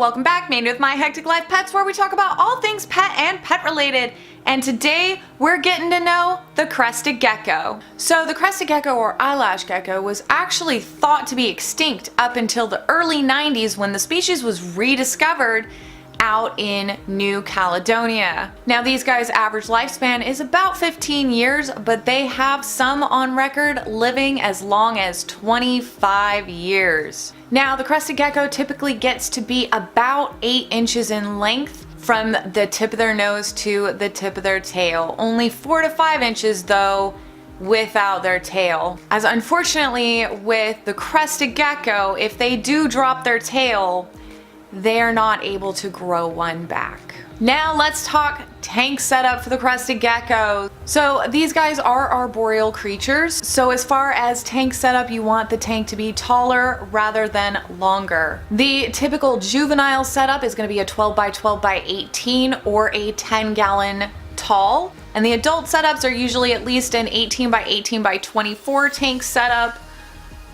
welcome back, Mandy with My Hectic Life Pets, where we talk about all things pet and pet related. And today we're getting to know the Crested Gecko. So the Crested Gecko, or eyelash gecko, was actually thought to be extinct up until the early 90s when the species was rediscovered out in New Caledonia. Now these guys' average lifespan is about 15 years, but they have some on record living as long as 25 years. Now the Crested Gecko typically gets to be about 8 inches in length from the tip of their nose to the tip of their tail. Only 4 to 5 inches though without their tail. As unfortunately with the Crested Gecko, if they do drop their tail, they're not able to grow one back. Now let's talk tank setup for the Crested Gecko. So these guys are arboreal creatures. So as far as tank setup, you want the tank to be taller rather than longer. The typical juvenile setup is going to be a 12 by 12 by 18 or a 10-gallon tall. And the adult setups are usually at least an 18 by 18 by 24 tank setup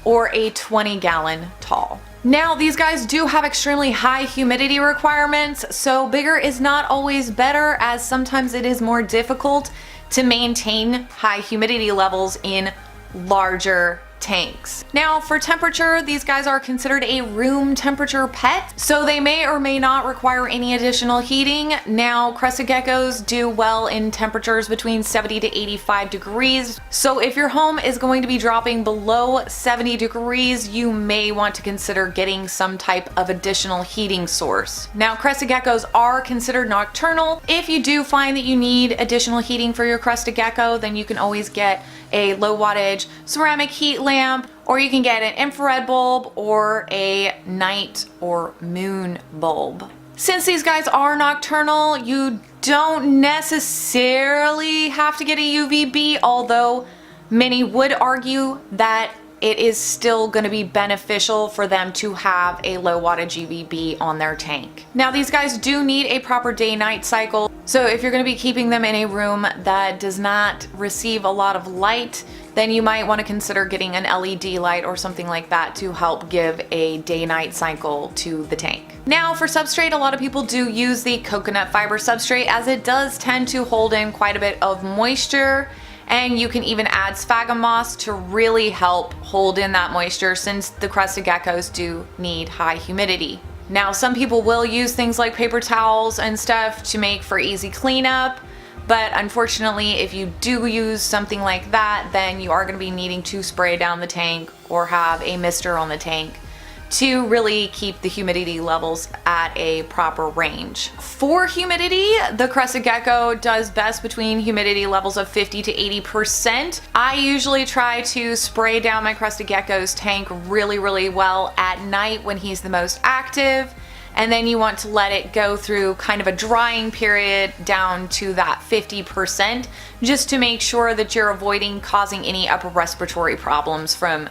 or a 20-gallon tall. Now these guys do have extremely high humidity requirements, so bigger is not always better, as sometimes it is more difficult to maintain high humidity levels in larger tanks. Now for temperature, these guys are considered a room temperature pet, so they may or may not require any additional heating. Now Crested Geckos do well in temperatures between 70 to 85 degrees, so if your home is going to be dropping below 70 degrees, you may want to consider getting some type of additional heating source. Now Crested Geckos are considered nocturnal. If you do find that you need additional heating for your Crested Gecko, then you can always get a low wattage ceramic heat lamp, or you can get an infrared bulb or a night or moon bulb. Since these guys are nocturnal, you don't necessarily have to get a UVB, although many would argue that it is still going to be beneficial for them to have a low wattage UVB on their tank. Now these guys do need a proper day-night cycle, so if you're going to be keeping them in a room that does not receive a lot of light, then you might want to consider getting an LED light or something like that to help give a day-night cycle to the tank. Now for substrate, a lot of people do use the coconut fiber substrate, as it does tend to hold in quite a bit of moisture. And you can even add sphagnum moss to really help hold in that moisture, since the Crested Geckos do need high humidity. Now some people will use things like paper towels and stuff to make for easy cleanup, but unfortunately if you do use something like that, then you are going to be needing to spray down the tank or have a mister on the tank to really keep the humidity levels at a proper range. For humidity, the Crested Gecko does best between humidity levels of 50 to 80%. I usually try to spray down my Crested Gecko's tank really well at night when he's the most active, and then you want to let it go through kind of a drying period down to that 50%, just to make sure that you're avoiding causing any upper respiratory problems from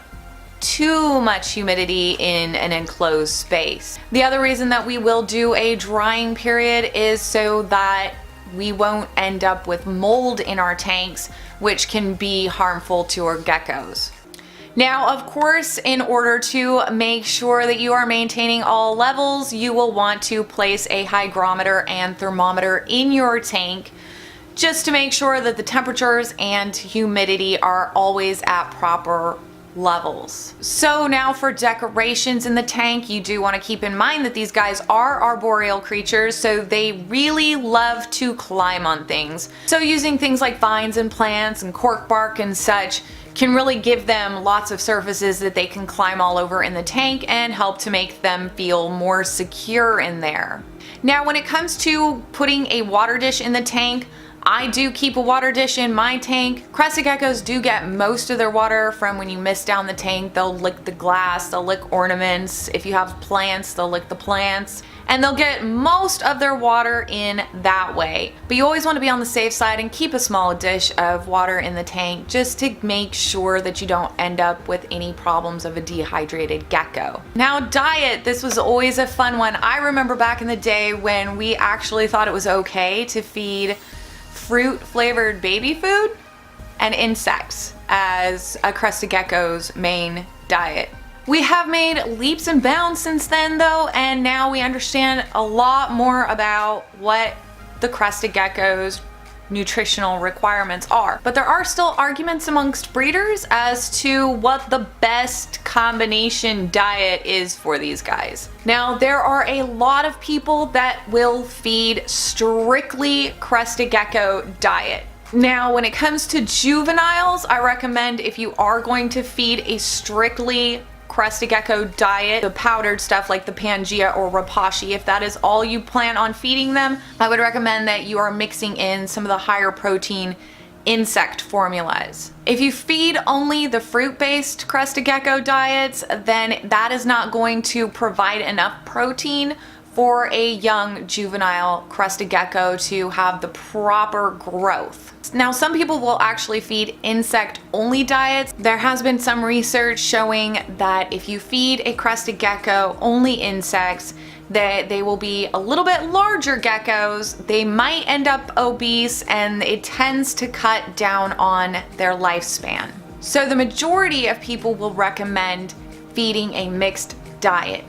too much humidity in an enclosed space. The other reason that we will do a drying period is so that we won't end up with mold in our tanks, which can be harmful to our geckos. Now, of course, in order to make sure that you are maintaining all levels, you will want to place a hygrometer and thermometer in your tank, just to make sure that the temperatures and humidity are always at proper levels. So now for decorations in the tank, you do want to keep in mind that these guys are arboreal creatures, so they really love to climb on things. So using things like vines and plants and cork bark and such can really give them lots of surfaces that they can climb all over in the tank and help to make them feel more secure in there. Now when it comes to putting a water dish in the tank, I do keep a water dish in my tank. Crested Geckos do get most of their water from when you mist down the tank. They'll lick the glass, they'll lick ornaments. If you have plants, they'll lick the plants. And they'll get most of their water in that way. But you always want to be on the safe side and keep a small dish of water in the tank, just to make sure that you don't end up with any problems of a dehydrated gecko. Now diet, this was always a fun one. I remember back in the day when we actually thought it was okay to feed fruit flavored baby food and insects as a Crested Gecko's main diet. We have made leaps and bounds since then though, and now we understand a lot more about what the crested gecko's nutritional requirements are. But there are still arguments amongst breeders as to what the best combination diet is for these guys. Now, there are a lot of people that will feed strictly crested gecko diet. Now, when it comes to juveniles, I recommend if you are going to feed a strictly crested gecko diet, the powdered stuff like the Pangea or Rapashi, if that is all you plan on feeding them, I would recommend that you are mixing in some of the higher protein insect formulas. If you feed only the fruit-based crested gecko diets, then that is not going to provide enough protein for a young juvenile crested gecko to have the proper growth. Now, some people will actually feed insect-only diets. There has been some research showing that if you feed a crested gecko only insects, that they will be a little bit larger geckos. They might end up obese, and it tends to cut down on their lifespan. So the majority of people will recommend feeding a mixed diet,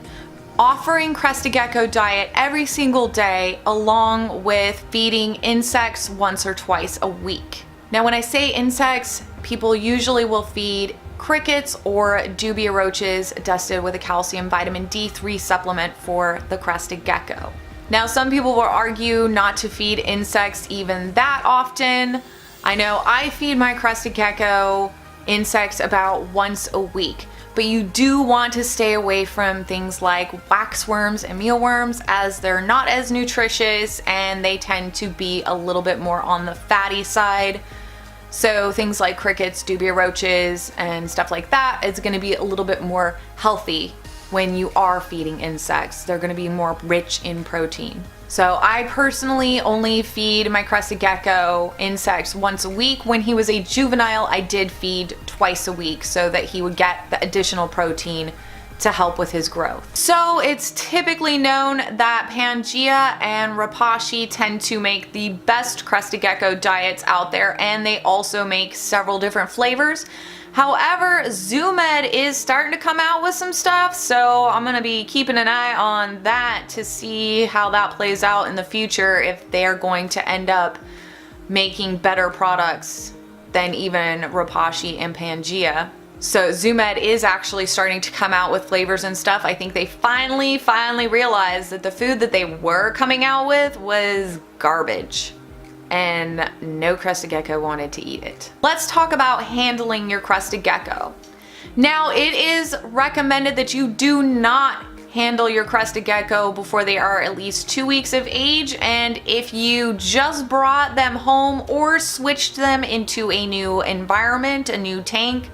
offering crested gecko diet every single day along with feeding insects once or twice a week. Now, when I say insects, people usually will feed crickets or dubia roaches dusted with a calcium vitamin D3 supplement for the crested gecko. Now, some people will argue not to feed insects even that often. I know I feed my crested gecko insects about once a week. But you do want to stay away from things like waxworms and mealworms, as they're not as nutritious and they tend to be a little bit more on the fatty side. So things like crickets, dubia roaches, and stuff like that is going to be a little bit more healthy when you are feeding insects. They're going to be more rich in protein. So I personally only feed my crested gecko insects once a week. When he was a juvenile, I did feed twice a week so that he would get the additional protein to help with his growth. So it's typically known that Pangea and Rapashi tend to make the best crested gecko diets out there, and they also make several different flavors. However, ZooMed is starting to come out with some stuff, so I'm gonna be keeping an eye on that to see how that plays out in the future, if they're going to end up making better products than even Rapashi and Pangea. So ZooMed is actually starting to come out with flavors and stuff. I think they finally realized that the food that they were coming out with was garbage, and no crested gecko wanted to eat it. Let's talk about handling your crested gecko. Now, it is recommended that you do not handle your crested gecko before they are at least 2 weeks of age, and if you just brought them home or switched them into a new environment, a new tank,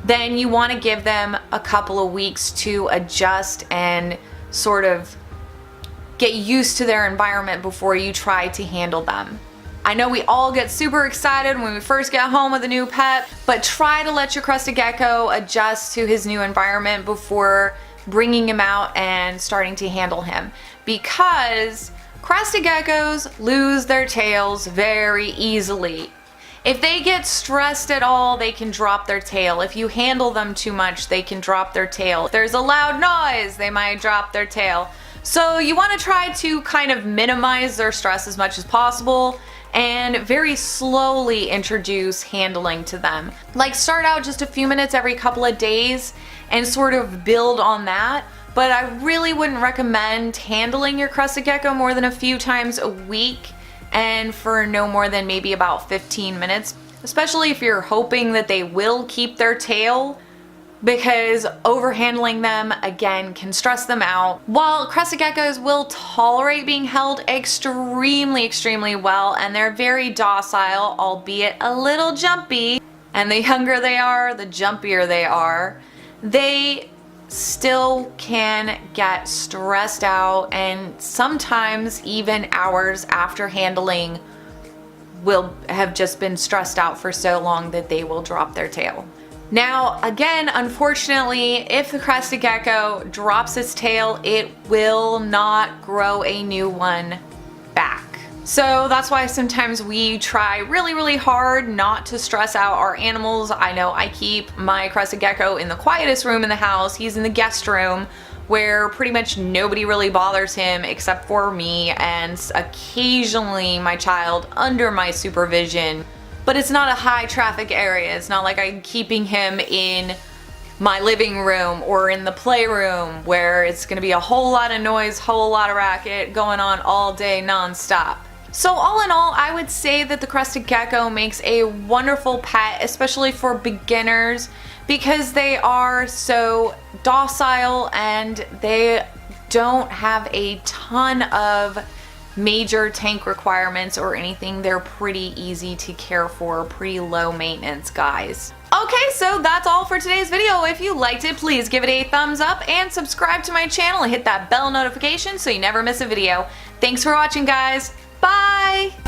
then you want to give them a couple of weeks to adjust and sort of get used to their environment before you try to handle them. I know we all get super excited when we first get home with a new pet, but try to let your crested gecko adjust to his new environment before bringing him out and starting to handle him, because crested geckos lose their tails very easily. If they get stressed at all, they can drop their tail. If you handle them too much, they can drop their tail. If there's a loud noise, they might drop their tail. So you want to try to kind of minimize their stress as much as possible and very slowly introduce handling to them. Like, start out just a few minutes every couple of days and sort of build on that. But I really wouldn't recommend handling your crested gecko more than a few times a week, and for no more than maybe about 15 minutes, especially if you're hoping that they will keep their tail, because overhandling them again can stress them out. While crested geckos will tolerate being held extremely well, and they're very docile, albeit a little jumpy, and the younger they are, the jumpier they are, they still can get stressed out, and sometimes even hours after handling will have just been stressed out for so long that they will drop their tail. Now, again, unfortunately, if the crested gecko drops its tail, it will not grow a new one back. So that's why sometimes we try really hard not to stress out our animals. I know I keep my Crested Gecko in the quietest room in the house. He's in the guest room where pretty much nobody really bothers him except for me and occasionally my child under my supervision. But it's not a high traffic area. It's not like I'm keeping him in my living room or in the playroom where it's gonna be a whole lot of noise, whole lot of racket going on all day non-stop. So all in all, I would say that the Crested Gecko makes a wonderful pet, especially for beginners, because they are so docile and they don't have a ton of major tank requirements or anything. They're pretty easy to care for, pretty low maintenance guys. Okay, so that's all for today's video. If you liked it, please give it a thumbs up and subscribe to my channel and hit that bell notification so you never miss a video. Thanks for watching, guys. Bye!